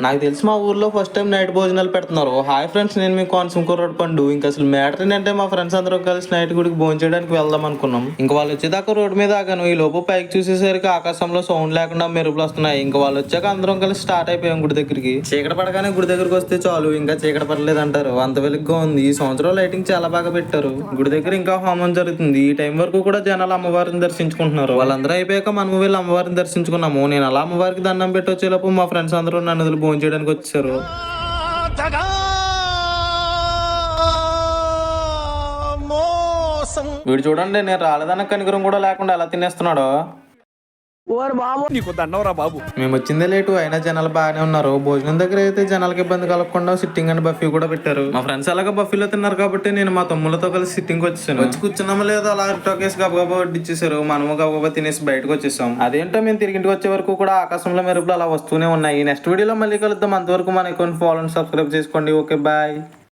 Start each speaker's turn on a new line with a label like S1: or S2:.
S1: నాకు తెలిసి మా ఊర్లో ఫస్ట్ టైం నైట్ భోజనాలు పెడుతున్నారు. హాయ్ ఫ్రెండ్స్, నేను మీ కోనసీమ కుర్రోడు పండు. ఇంకా అసలు మ్యాటర్ ఏంటంటే మా ఫ్రెండ్స్ అందరం కలిసి నైట్ గుడికి భోజనం చేయడానికి వెళ్దాం అనుకున్నాం. ఇంకా వాళ్ళు వచ్చేదాకా రోడ్డు మీద ఆగాను. ఈ లోపు పైకి చూసేసరికి ఆకాశంలో సౌండ్ లేకుండా మెరుపులు వస్తున్నాయి. ఇంకా వాళ్ళు వచ్చాక అందరం కలిసి స్టార్ట్ అయిపోయాం గుడి దగ్గరికి. చీకటి పడగానే గుడి దగ్గరికి వస్తే చాలు, ఇంకా చీకటి పడలేదు అంటారు, అంత వెలుగుగా ఉంది. ఈ సంవత్సరం లైటింగ్ చాలా బాగా పెట్టారు. గుడి దగ్గర ఇంకా హోమం జరుగుతుంది. ఈ టైం వరకు కూడా జనాలు అమ్మవారిని దర్శించుకుంటున్నారు. వాళ్ళందరూ అయిపోయాక మనము వెళ్ళి అమ్మవారిని దర్శించుకున్నాము. నేను అలా అమ్మవారికి దండం పెట్టి వచ్చేలోపు మా ఫ్రెండ్స్ అందరూ నన్ను వదిలి భోజనం చేయడానికి వచ్చారు. వీడు చూడండి, నేను రాలేదన్న కనికరం కూడా లేకుండా ఎలా తినేస్తున్నాడో.
S2: నీకు దండవరా బాబు.
S1: మేము వచ్చిందే లేటు, అయినా జనాలు బాగానే ఉన్నారు. భోజనం దగ్గర అయితే జనాలకి ఇబ్బంది కలగకుండా సిట్టింగ్ అండ్ బఫీ కూడా పెట్టారు. మా ఫ్రెండ్స్ అలాగా బఫీలో తిన్నారు కాబట్టి నేను మా తమ్ములతో కలిసి సిట్టింగ్ వచ్చేసాను. వచ్చి కూర్చున్నామో లేదో అలా టోకేసి గబగబా వడ్డిచ్చేసారు. మనము గబగబా తినేసి బయటకు వచ్చేసాం. అదేంటో మేము తిరిగింటికి వచ్చే వరకు కూడా ఆకాశంలో మెరుపులు అలా వస్తూనే ఉన్నాయి. నెక్స్ట్ వీడియోలో మళ్ళీ కలుద్దాం. అంతవరకు మన అకౌంట్ ఫాలో అండ్ సబ్స్క్రైబ్ చేసుకోండి. Okay, bye.